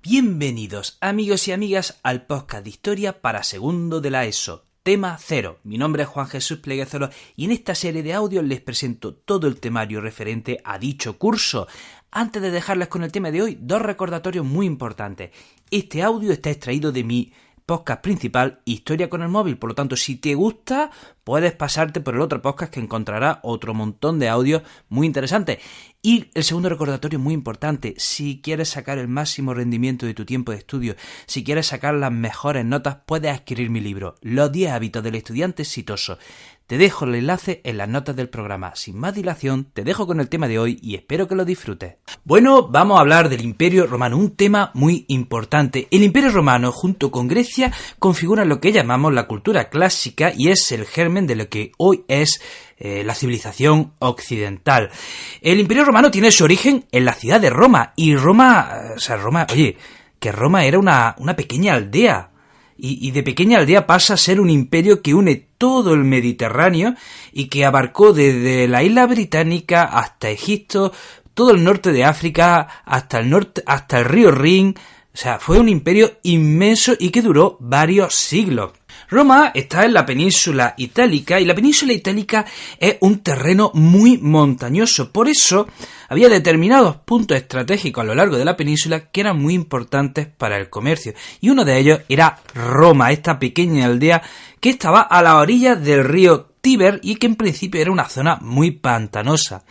Bienvenidos amigos y amigas al podcast de historia para segundo de la ESO, tema 0. Mi nombre es Juan Jesús Pleguezolo y en esta serie de audios les presento todo el temario referente a dicho curso. Antes de dejarles con el tema de hoy, dos recordatorios muy importantes. Este audio está extraído de mi podcast principal, Historia con el móvil, por lo tanto, si te gusta, puedes pasarte por el otro podcast que encontrarás otro montón de audios muy interesantes. Y el segundo recordatorio muy importante, si quieres sacar el máximo rendimiento de tu tiempo de estudio, si quieres sacar las mejores notas, puedes adquirir mi libro, Los 10 hábitos del estudiante exitoso. Te dejo el enlace en las notas del programa. Sin más dilación, te dejo con el tema de hoy y espero que lo disfrutes. Bueno, vamos a hablar del Imperio Romano, un tema muy importante. El Imperio Romano, junto con Grecia, configuran lo que llamamos la cultura clásica y es el germen de lo que hoy es la civilización occidental. El Imperio Romano tiene su origen en la ciudad de Roma y Roma era una pequeña aldea. Y de pequeña aldea pasa a ser un imperio que une todo el Mediterráneo y que abarcó desde la isla británica hasta Egipto, todo el norte de África, hasta el río Rin. O sea, fue un imperio inmenso y que duró varios siglos. Roma está en la península itálica y la península itálica es un terreno muy montañoso. Por eso había determinados puntos estratégicos a lo largo de la península que eran muy importantes para el comercio. Y uno de ellos era Roma, esta pequeña aldea que estaba a la orilla del río Tíber y que en principio era una zona muy pantanosa.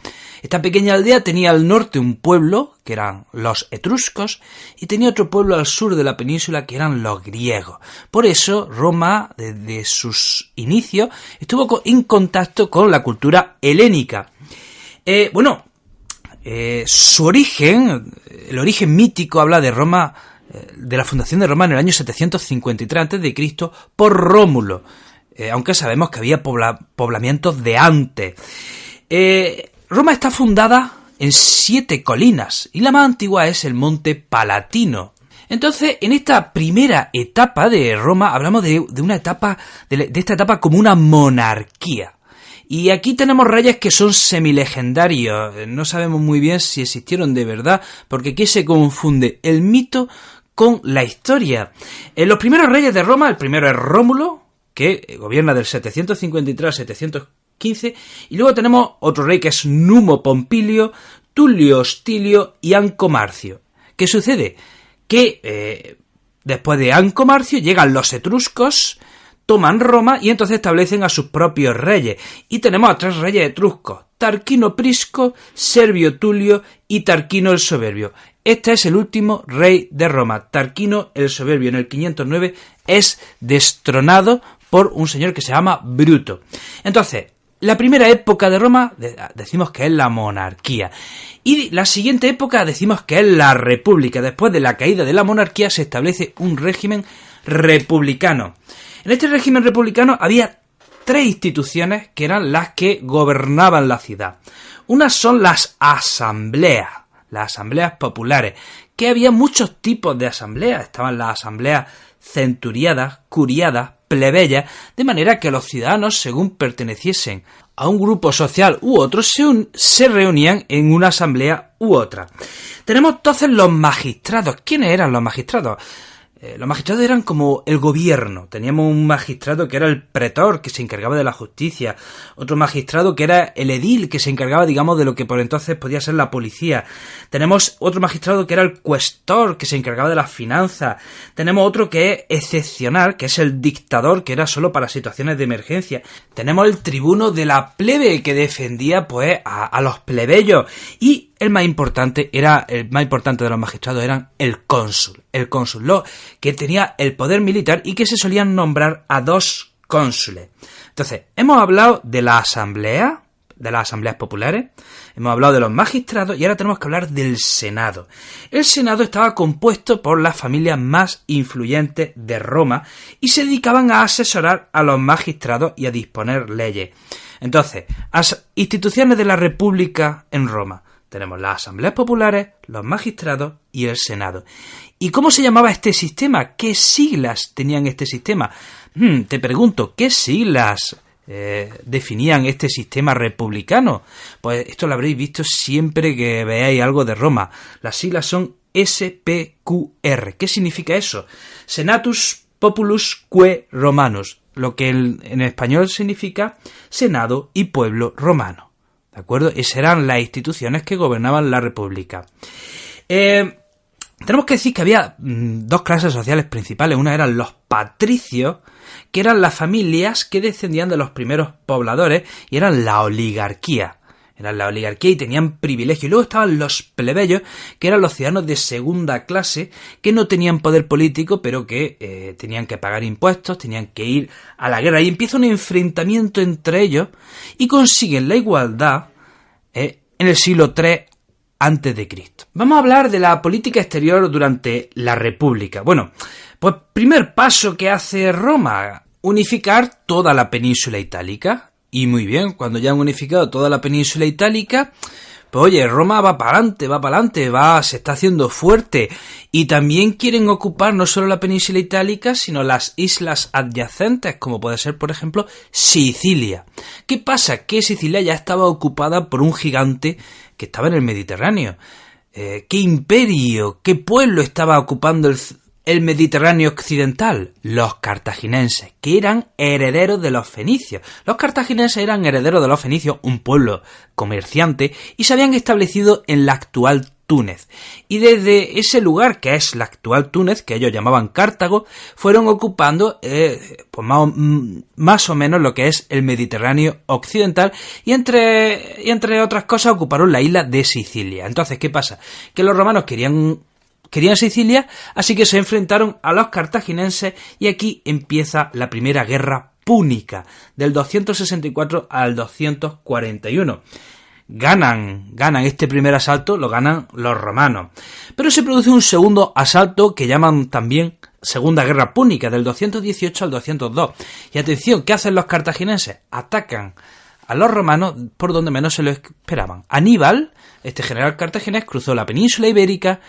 Esta pequeña aldea tenía al norte un pueblo, que eran los etruscos, y tenía otro pueblo al sur de la península, que eran los griegos. Por eso, Roma, desde sus inicios, estuvo en contacto con la cultura helénica. Su origen, el origen mítico, habla de Roma, de la fundación de Roma en el año 753 a.C. por Rómulo, aunque sabemos que había poblamientos de antes. Roma está fundada en 7 colinas y la más antigua es el Monte Palatino. Entonces, en esta primera etapa de Roma hablamos de esta etapa como una monarquía. Y aquí tenemos reyes que son semilegendarios. No sabemos muy bien si existieron de verdad, porque aquí se confunde el mito con la historia. Los primeros reyes de Roma, el primero es Rómulo, que gobierna del 753 al 715, y luego tenemos otro rey que es Numo Pompilio, Tulio Hostilio y Anco Marcio. ¿Qué sucede? Que después de Anco Marcio llegan los etruscos, toman Roma y entonces establecen a sus propios reyes. Y tenemos a 3 reyes etruscos: Tarquino Prisco, Servio Tulio y Tarquino el Soberbio. Este es el último rey de Roma. Tarquino el Soberbio en el 509 es destronado por un señor que se llama Bruto. Entonces, la primera época de Roma decimos que es la monarquía. Y la siguiente época decimos que es la república. Después de la caída de la monarquía se establece un régimen republicano. En este régimen republicano había 3 instituciones que eran las que gobernaban la ciudad. Unas son las asambleas populares, que había muchos tipos de asambleas. Estaban las asambleas centuriadas, curiadas, plebeyas, de manera que los ciudadanos, según perteneciesen a un grupo social u otro, se reunían en una asamblea u otra. Tenemos entonces los magistrados. ¿Quiénes eran los magistrados? Los magistrados eran como el gobierno. Teníamos un magistrado que era el pretor, que se encargaba de la justicia. Otro magistrado que era el edil, que se encargaba, digamos, de lo que por entonces podía ser la policía. Tenemos otro magistrado que era el cuestor, que se encargaba de las finanzas. Tenemos otro que es excepcional, que es el dictador, que era solo para situaciones de emergencia. Tenemos el tribuno de la plebe, que defendía, pues, a los plebeyos. Y el más importante de los magistrados eran el cónsul, que tenía el poder militar y que se solían nombrar a 2 cónsules. Entonces, hemos hablado de la asamblea, de las asambleas populares, hemos hablado de los magistrados y ahora tenemos que hablar del Senado. El Senado estaba compuesto por las familias más influyentes de Roma y se dedicaban a asesorar a los magistrados y a disponer leyes. Entonces, instituciones de la República en Roma. Tenemos las asambleas populares, los magistrados y el Senado. ¿Y cómo se llamaba este sistema? ¿Qué siglas tenían este sistema? Te pregunto, ¿qué siglas definían este sistema republicano? Pues esto lo habréis visto siempre que veáis algo de Roma. Las siglas son SPQR. ¿Qué significa eso? Senatus Populusque Romanus, lo que en español significa Senado y Pueblo Romano. ¿De acuerdo? Esas eran las instituciones que gobernaban la República. Tenemos que decir que había dos clases sociales principales. Una eran los patricios, que eran las familias que descendían de los primeros pobladores, y eran la oligarquía. Eran la oligarquía y tenían privilegios. Y luego estaban los plebeyos, que eran los ciudadanos de segunda clase, que no tenían poder político, pero que tenían que pagar impuestos, tenían que ir a la guerra. Y empieza un enfrentamiento entre ellos y consiguen la igualdad en el siglo III a.C. Vamos a hablar de la política exterior durante la República. Bueno, pues primer paso que hace Roma, unificar toda la península itálica. Y muy bien, cuando ya han unificado toda la península itálica, pues oye, Roma va para adelante, se está haciendo fuerte. Y también quieren ocupar no solo la península itálica, sino las islas adyacentes, como puede ser, por ejemplo, Sicilia. ¿Qué pasa? Que Sicilia ya estaba ocupada por un gigante que estaba en el Mediterráneo. ¿Qué imperio, qué pueblo estaba ocupando el Mediterráneo occidental? Los cartagineses, que eran herederos de los fenicios. Los cartagineses eran herederos de los fenicios, un pueblo comerciante, y se habían establecido en la actual Túnez. Y desde ese lugar, que es la actual Túnez, que ellos llamaban Cartago, fueron ocupando pues más o menos lo que es el Mediterráneo occidental, y entre otras cosas ocuparon la isla de Sicilia. Entonces, ¿qué pasa? Que los romanos querían Sicilia, así que se enfrentaron a los cartagineses, y aquí empieza la primera guerra púnica, del 264 al 241. Ganan este primer asalto, lo ganan los romanos. Pero se produce un segundo asalto que llaman también Segunda Guerra Púnica, del 218 al 202. Y atención, ¿qué hacen los cartagineses? Atacan a los romanos por donde menos se lo esperaban. Aníbal, este general cartaginés, cruzó la península ibérica,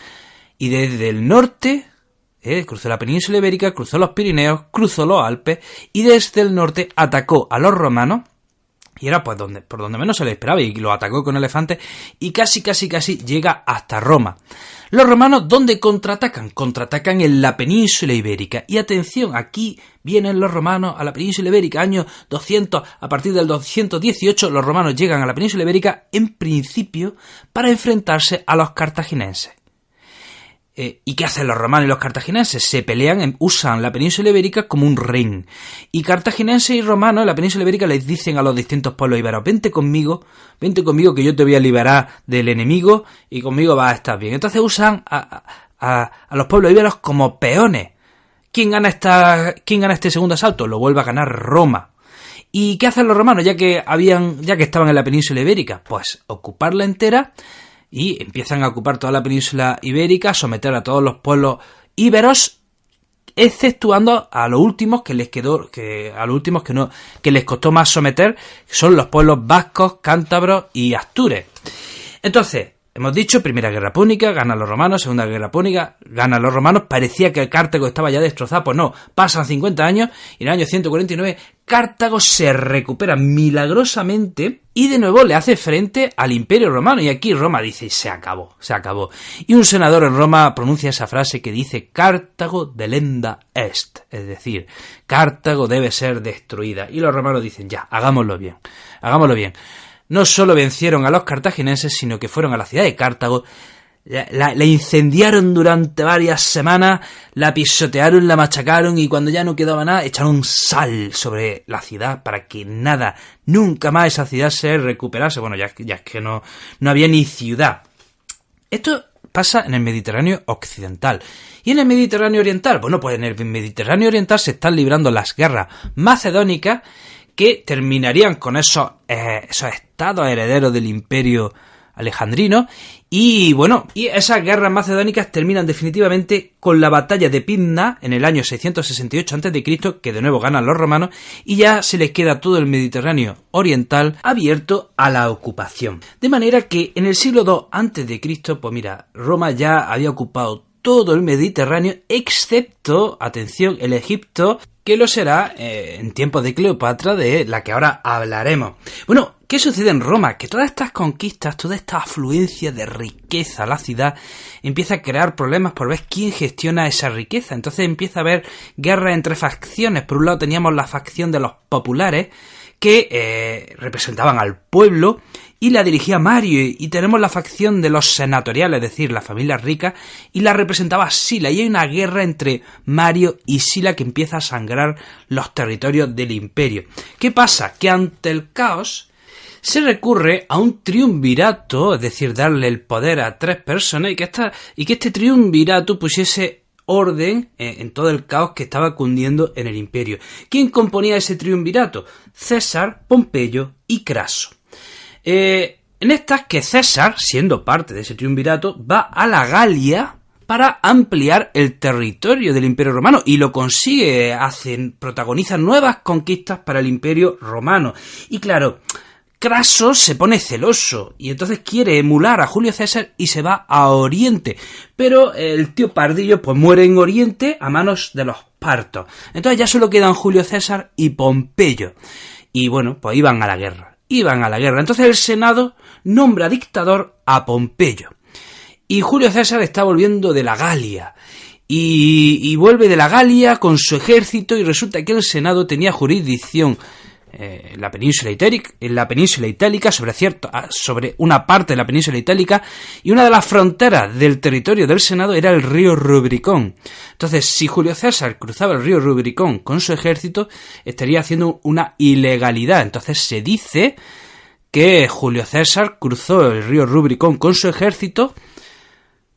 y desde el norte cruzó la península ibérica, cruzó los Pirineos, cruzó los Alpes, y desde el norte atacó a los romanos, y era pues por donde menos se le esperaba, y lo atacó con elefantes, y casi llega hasta Roma. Los romanos, ¿dónde contraatacan? Contraatacan en la península ibérica. Y atención, aquí vienen los romanos a la península ibérica, año 200, a partir del 218, los romanos llegan a la península ibérica, en principio, para enfrentarse a los cartagineses. ¿Y qué hacen los romanos y los cartagineses? Se pelean, usan la península ibérica como un ring. Y cartagineses y romanos en la península ibérica les dicen a los distintos pueblos íberos: vente conmigo que yo te voy a liberar del enemigo y conmigo vas a estar bien. Entonces usan a los pueblos íberos como peones. ¿Quién gana este segundo asalto? Lo vuelve a ganar Roma. ¿Y qué hacen los romanos ya que estaban en la península ibérica? Pues ocuparla entera. Y empiezan a ocupar toda la península ibérica, a someter a todos los pueblos íberos, exceptuando a los últimos que les costó más someter, que son los pueblos vascos, cántabros y astures. Entonces, hemos dicho, Primera Guerra Púnica, ganan los romanos, Segunda Guerra Púnica, ganan los romanos, parecía que Cartago estaba ya destrozado, pues no, pasan 50 años, y en el año 149 Cartago se recupera milagrosamente, y de nuevo le hace frente al Imperio Romano, y aquí Roma dice, se acabó. Y un senador en Roma pronuncia esa frase que dice, Cartago delenda est, es decir, Cartago debe ser destruida, y los romanos dicen, ya, hagámoslo bien. No solo vencieron a los cartagineses, sino que fueron a la ciudad de Cartago, la incendiaron durante varias semanas, la pisotearon, la machacaron, y cuando ya no quedaba nada, echaron sal sobre la ciudad para que nunca más esa ciudad se recuperase. Bueno, ya es que no había ni ciudad. Esto pasa en el Mediterráneo occidental. ¿Y en el Mediterráneo oriental? Bueno, pues en el Mediterráneo oriental se están librando las guerras macedónicas, que terminarían con esos estados herederos del Imperio alejandrino, y bueno, y esas guerras macedónicas terminan definitivamente con la batalla de Pydna en el año 668 a.C., que de nuevo ganan los romanos, y ya se les queda todo el Mediterráneo oriental abierto a la ocupación. De manera que en el siglo II a.C., pues mira, Roma ya había ocupado todo el Mediterráneo, excepto, atención, el Egipto, que lo será en tiempos de Cleopatra, de la que ahora hablaremos. Bueno, ¿qué sucede en Roma? Que todas estas conquistas, toda esta afluencia de riqueza a la ciudad empieza a crear problemas por ver quién gestiona esa riqueza. Entonces empieza a haber guerra entre facciones. Por un lado teníamos la facción de los populares, que representaban al pueblo y la dirigía Mario, y tenemos la facción de los senatoriales, es decir, la familia rica, y la representaba Sila, y hay una guerra entre Mario y Sila que empieza a sangrar los territorios del imperio. ¿Qué pasa? Que ante el caos se recurre a un triunvirato, es decir, darle el poder a 3 personas, y que este triunvirato pusiese orden en todo el caos que estaba cundiendo en el imperio. ¿Quién componía ese triunvirato? César, Pompeyo y Craso. En estas que César, siendo parte de ese triunvirato, va a la Galia para ampliar el territorio del Imperio Romano, y lo consigue, protagoniza nuevas conquistas para el Imperio Romano. Y claro, Craso se pone celoso y entonces quiere emular a Julio César y se va a Oriente, pero el tío Pardillo pues muere en Oriente a manos de los partos. Entonces ya solo quedan Julio César y Pompeyo, y bueno, pues iban a la guerra. Entonces el Senado nombra dictador a Pompeyo, y Julio César está volviendo de la Galia, y vuelve de la Galia con su ejército, y resulta que el Senado tenía jurisdicción en la península itálica, sobre una parte de la península itálica, y una de las fronteras del territorio del Senado era el río Rubricón. Entonces, si Julio César cruzaba el río Rubricón con su ejército, estaría haciendo una ilegalidad. Entonces se dice que Julio César cruzó el río Rubricón con su ejército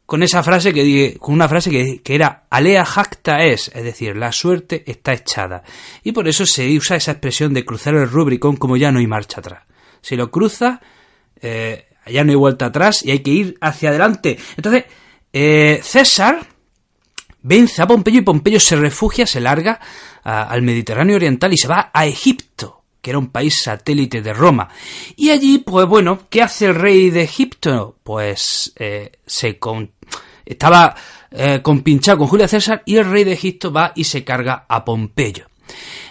con una frase que era alea jacta es decir, la suerte está echada. Y por eso se usa esa expresión de cruzar el Rubricón como ya no hay marcha atrás. Si lo cruza, ya no hay vuelta atrás y hay que ir hacia adelante. Entonces, César vence a Pompeyo, y Pompeyo se refugia, se larga al Mediterráneo Oriental y se va a Egipto, que era un país satélite de Roma. Y allí, pues bueno, ¿qué hace el rey de Egipto? Pues estaba compinchado con Julio César, y el rey de Egipto va y se carga a Pompeyo.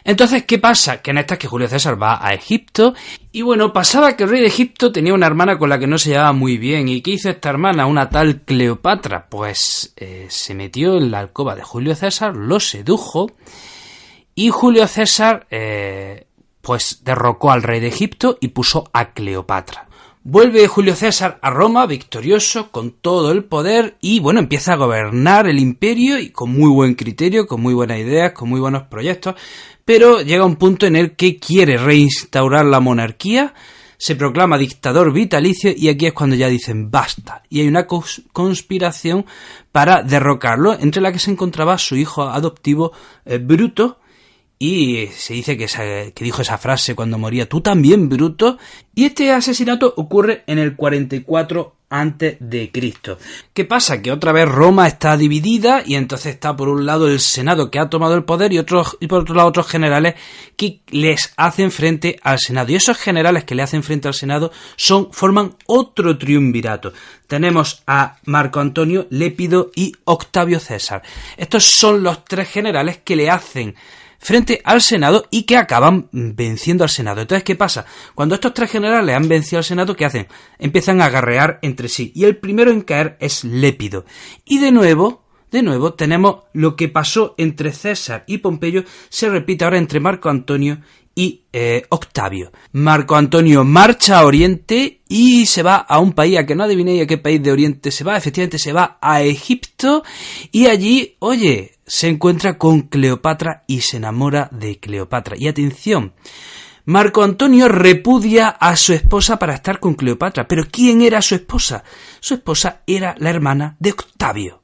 Entonces, ¿qué pasa? Que en estas que Julio César va a Egipto, y bueno, pasaba que el rey de Egipto tenía una hermana con la que no se llevaba muy bien. ¿Y qué hizo esta hermana? Una tal Cleopatra. Pues se metió en la alcoba de Julio César, lo sedujo, y Julio César pues derrocó al rey de Egipto y puso a Cleopatra. Vuelve Julio César a Roma victorioso, con todo el poder, y bueno, empieza a gobernar el imperio, y con muy buen criterio, con muy buenas ideas, con muy buenos proyectos, pero llega un punto en el que quiere reinstaurar la monarquía, se proclama dictador vitalicio, y aquí es cuando ya dicen basta, y hay una conspiración para derrocarlo, entre la que se encontraba su hijo adoptivo Bruto. Y se dice que dijo esa frase cuando moría: tú también, Bruto. Y este asesinato ocurre en el 44 a.C. ¿Qué pasa? Que otra vez Roma está dividida, y entonces está por un lado el Senado, que ha tomado el poder, y por otro lado otros generales que les hacen frente al Senado. Y esos generales que le hacen frente al Senado forman otro triunvirato. Tenemos a Marco Antonio, Lépido y Octavio César. Estos son los 3 generales que le hacen frente al Senado y que acaban venciendo al Senado. Entonces, ¿qué pasa? Cuando estos 3 generales han vencido al Senado, ¿qué hacen? Empiezan a guerrear entre sí, y el primero en caer es Lépido. Y de nuevo tenemos lo que pasó entre César y Pompeyo, se repite ahora entre Marco Antonio y Octavio. Marco Antonio marcha a Oriente y se va a un país, a que no adivinéis a qué país de Oriente se va. Efectivamente se va a Egipto, y allí, se encuentra con Cleopatra y se enamora de Cleopatra. Y atención, Marco Antonio repudia a su esposa para estar con Cleopatra. ¿Pero quién era su esposa? Su esposa era la hermana de Octavio.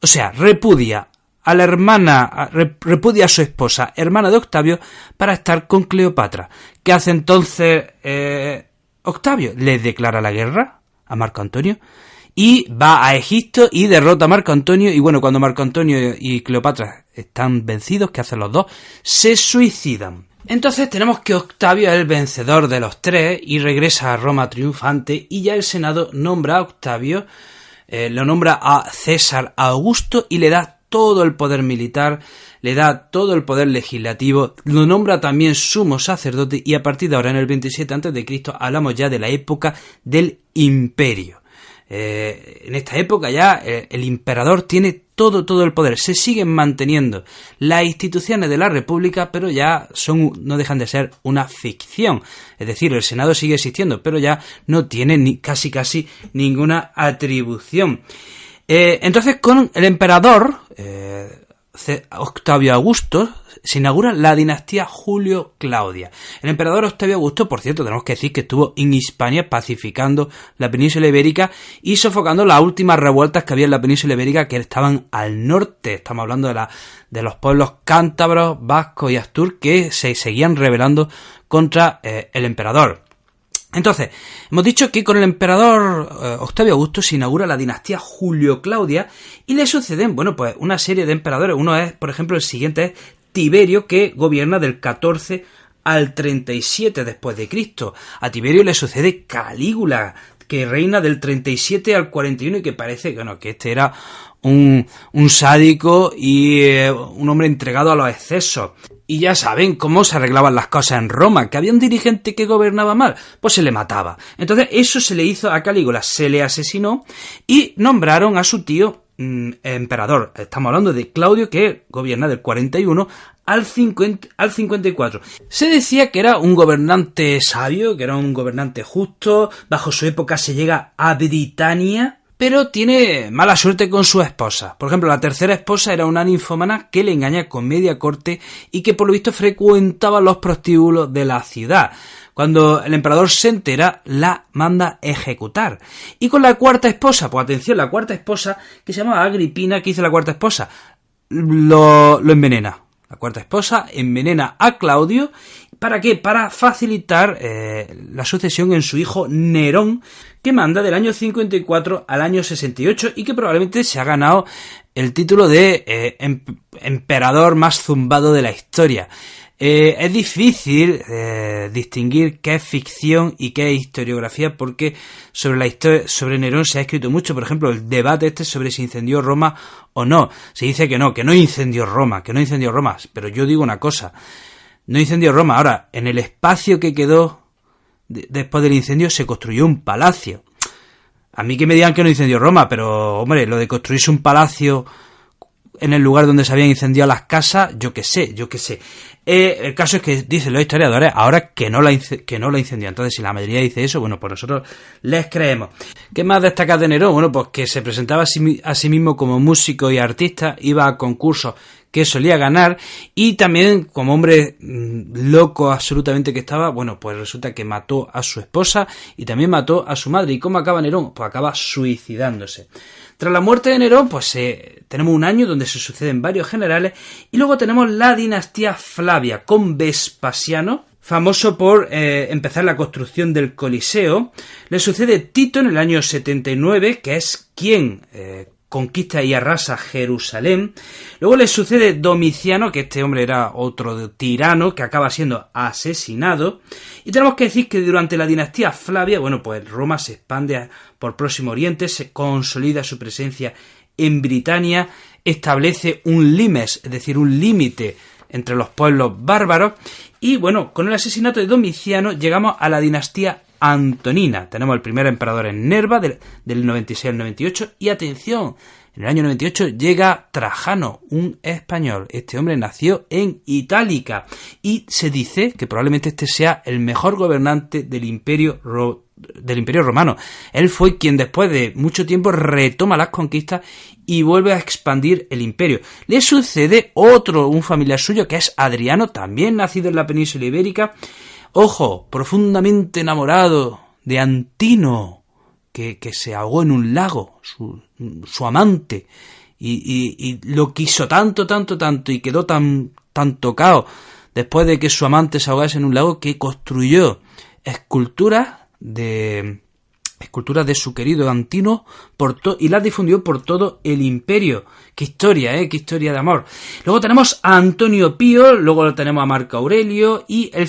O sea, repudia a su esposa, hermana de Octavio, para estar con Cleopatra. ¿Qué hace entonces Octavio? Le declara la guerra a Marco Antonio, y va a Egipto y derrota a Marco Antonio. Y bueno, cuando Marco Antonio y Cleopatra están vencidos, ¿qué hacen los dos? Se suicidan. Entonces tenemos que Octavio es el vencedor de los 3 y regresa a Roma triunfante, y ya el Senado nombra a Octavio, lo nombra a César Augusto y le da todo el poder militar, le da todo el poder legislativo, lo nombra también sumo sacerdote y a partir de ahora, en el 27 a.C., hablamos ya de la época del imperio. En esta época ya el emperador tiene todo el poder. Se siguen manteniendo las instituciones de la república, pero ya no dejan de ser una ficción. Es decir, el Senado sigue existiendo, pero ya no tiene casi ninguna atribución. Entonces, con el emperador Octavio Augusto se inaugura la dinastía Julio-Claudia. El emperador Octavio Augusto, por cierto, tenemos que decir que estuvo en Hispania pacificando la península ibérica y sofocando las últimas revueltas que había en la península ibérica, que estaban al norte. Estamos hablando de los pueblos cántabros, vascos y astur, que se seguían rebelando contra el emperador. Entonces, hemos dicho que con el emperador Octavio Augusto se inaugura la dinastía Julio-Claudia y le suceden, pues una serie de emperadores. Uno es, por ejemplo, el siguiente es Tiberio, que gobierna del 14 al 37 después de Cristo. A Tiberio le sucede Calígula, que reina del 37 al 41 y que parece que este era un sádico y un hombre entregado a los excesos. Y ya saben cómo se arreglaban las cosas en Roma, que había un dirigente que gobernaba mal, pues se le mataba. Entonces eso se le hizo a Calígula, se le asesinó y nombraron a su tío emperador. Estamos hablando de Claudio, que gobierna del 41 al 54. Se decía que era un gobernante sabio, que era un gobernante justo. Bajo su época se llega a Britania, pero tiene mala suerte con su esposa. Por ejemplo, la tercera esposa era una ninfómana que le engaña con media corte y que por lo visto frecuentaba los prostíbulos de la ciudad. Cuando el emperador se entera, la manda ejecutar. Y con la cuarta esposa, pues atención, la cuarta esposa, que se llamaba Agripina, ¿qué hizo la cuarta esposa? Lo envenena. La cuarta esposa envenena a Claudio. ¿Para qué? Para facilitar la sucesión en su hijo Nerón, que manda del año 54 al año 68 y que probablemente se ha ganado el título de emperador más zumbado de la historia. Es difícil distinguir qué es ficción y qué es historiografía, porque sobre Nerón se ha escrito mucho. Por ejemplo, el debate sobre si incendió Roma o no. Se dice que no incendió Roma, pero yo digo una cosa: no incendió Roma. Ahora, en el espacio que quedó después del incendio se construyó un palacio. A mí que me digan que no incendió Roma, pero hombre, lo de construirse un palacio en el lugar donde se habían incendiado las casas, yo qué sé. El caso es que dicen los historiadores ahora que no la incendió. Entonces, si la mayoría dice eso, pues nosotros les creemos. ¿Qué más destaca de Nerón? Pues que se presentaba a sí mismo como músico y artista, iba a concursos que solía ganar, y también como hombre loco absolutamente que estaba, pues resulta que mató a su esposa y también mató a su madre. ¿Y cómo acaba Nerón? Pues acaba suicidándose. Tras la muerte de Nerón, tenemos un año donde se suceden varios generales, y luego tenemos la dinastía Flavia con Vespasiano, famoso por empezar la construcción del Coliseo. Le sucede Tito en el año 79, que es quien conquista y arrasa Jerusalén. Luego le sucede Domiciano, que este hombre era otro tirano que acaba siendo asesinado. Y tenemos que decir que durante la dinastía Flavia, pues Roma se expande por Próximo Oriente, se consolida su presencia en Britania, establece un limes, es decir, un límite entre los pueblos bárbaros. Y con el asesinato de Domiciano llegamos a la dinastía Antonina. Tenemos el primer emperador en Nerva del 96 al 98, y atención, en el año 98 llega Trajano, un español. Este hombre nació en Itálica y se dice que probablemente este sea el mejor gobernante del Imperio Romano. Él fue quien después de mucho tiempo retoma las conquistas y vuelve a expandir el imperio. Le sucede un familiar suyo, que es Adriano, también nacido en la península ibérica. Ojo, profundamente enamorado de Antino, que se ahogó en un lago, su amante, y lo quiso tanto, y quedó tan tocado después de que su amante se ahogase en un lago, que construyó esculturas de su querido Antino y las difundió por todo el imperio. Qué historia, qué historia de amor. Luego tenemos a Antonio Pío, luego tenemos a Marco Aurelio, y el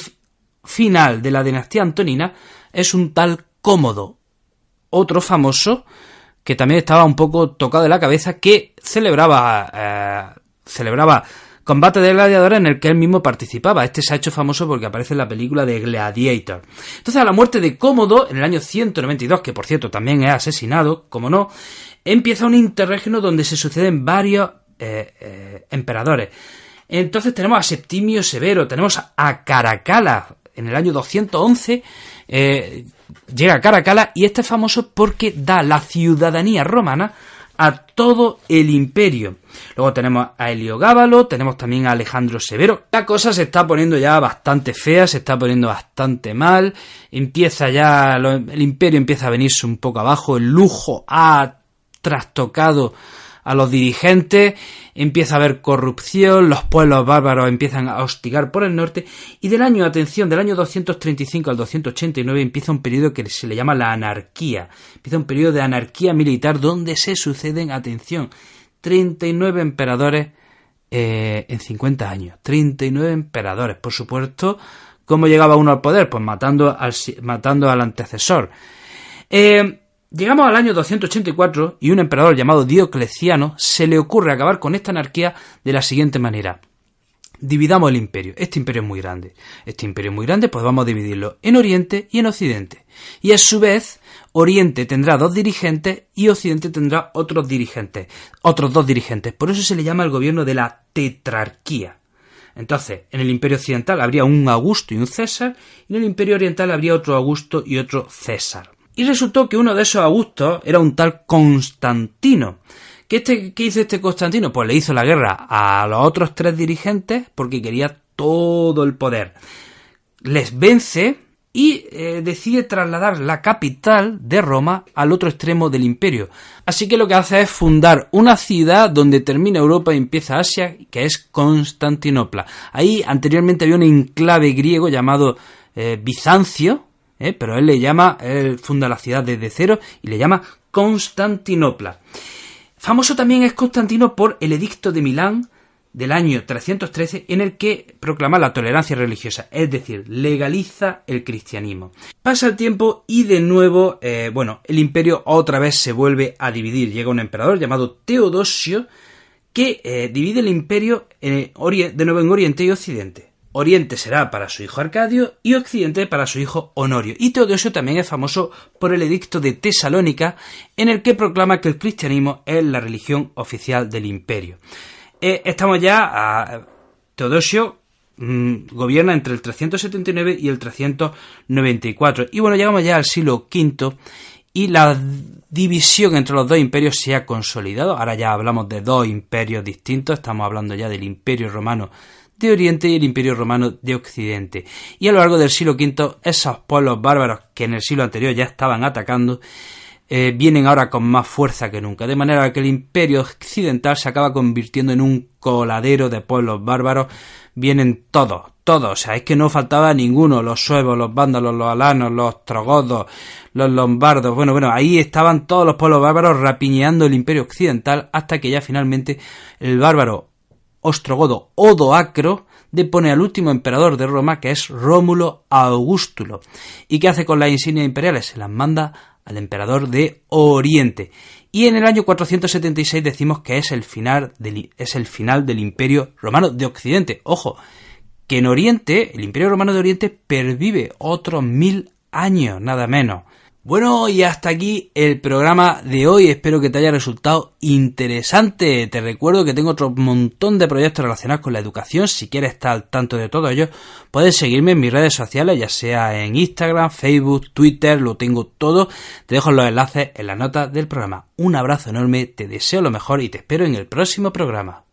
final de la dinastía antonina es un tal Cómodo, otro famoso que también estaba un poco tocado de la cabeza, que celebraba combate de gladiadores en el que él mismo participaba. Este se ha hecho famoso porque aparece en la película de Gladiator. Entonces, a la muerte de Cómodo, en el año 192, que por cierto también es asesinado, como no, empieza un interregno donde se suceden varios emperadores. Entonces tenemos a Septimio Severo, tenemos a Caracalla, en el año 211, llega a Caracalla, y este es famoso porque da la ciudadanía romana a todo el imperio. Luego tenemos a Heliogábalo, tenemos también a Alejandro Severo. La cosa se está poniendo ya bastante fea, se está poniendo bastante mal, el imperio empieza a venirse un poco abajo, el lujo ha trastocado a los dirigentes, empieza a haber corrupción, los pueblos bárbaros empiezan a hostigar por el norte, y del año 235 al 289 empieza un periodo que se le llama la anarquía. Empieza un periodo de anarquía militar donde se suceden, 39 emperadores en 50 años. 39 emperadores, por supuesto. ¿Cómo llegaba uno al poder? Pues matando al antecesor. Llegamos al año 284 y un emperador llamado Diocleciano se le ocurre acabar con esta anarquía de la siguiente manera. Dividamos el imperio. Este imperio es muy grande. Pues vamos a dividirlo en Oriente y en Occidente. Y a su vez, Oriente tendrá 2 dirigentes y Occidente tendrá otros 2 dirigentes. Por eso se le llama el gobierno de la tetrarquía. Entonces, en el imperio occidental habría un Augusto y un César, y en el imperio oriental habría otro Augusto y otro César. Y resultó que uno de esos Augustos era un tal Constantino. ¿Qué hizo este Constantino? Pues le hizo la guerra a los otros 3 dirigentes porque quería todo el poder. Les vence y decide trasladar la capital de Roma al otro extremo del imperio. Así que lo que hace es fundar una ciudad donde termina Europa y empieza Asia, que es Constantinopla. Ahí anteriormente había un enclave griego llamado Bizancio, pero él funda la ciudad desde cero y le llama Constantinopla. Famoso también es Constantino por el Edicto de Milán del año 313, en el que proclama la tolerancia religiosa, es decir, legaliza el cristianismo. Pasa el tiempo y de nuevo, el imperio otra vez se vuelve a dividir. Llega un emperador llamado Teodosio que divide el imperio de nuevo en Oriente y Occidente. Oriente será para su hijo Arcadio y Occidente para su hijo Honorio. Y Teodosio también es famoso por el Edicto de Tesalónica, en el que proclama que el cristianismo es la religión oficial del imperio. Teodosio gobierna entre el 379 y el 394. Y llegamos ya al siglo V y la división entre los 2 imperios se ha consolidado. Ahora ya hablamos de 2 imperios distintos, estamos hablando ya del Imperio Romano de Oriente y el Imperio Romano de Occidente. Y a lo largo del siglo V, esos pueblos bárbaros que en el siglo anterior ya estaban atacando, vienen ahora con más fuerza que nunca, de manera que el Imperio Occidental se acaba convirtiendo en un coladero de pueblos bárbaros. Vienen todos, o sea, es que no faltaba ninguno, los suevos, los vándalos, los alanos, los ostrogodos, los lombardos, ahí estaban todos los pueblos bárbaros rapiñeando el Imperio Occidental, hasta que ya finalmente el bárbaro ostrogodo Odoacro depone al último emperador de Roma, que es Rómulo Augustulo. ¿Y qué hace con las insignias imperiales? Se las manda al emperador de Oriente. Y en el año 476 decimos que es el final del Imperio Romano de Occidente. Ojo, que en Oriente, el Imperio Romano de Oriente pervive otros 1000 años, nada menos. Bueno, y hasta aquí el programa de hoy. Espero que te haya resultado interesante. Te recuerdo que tengo otro montón de proyectos relacionados con la educación. Si quieres estar al tanto de todo ello, puedes seguirme en mis redes sociales, ya sea en Instagram, Facebook, Twitter, lo tengo todo. Te dejo los enlaces en las notas del programa. Un abrazo enorme, te deseo lo mejor y te espero en el próximo programa.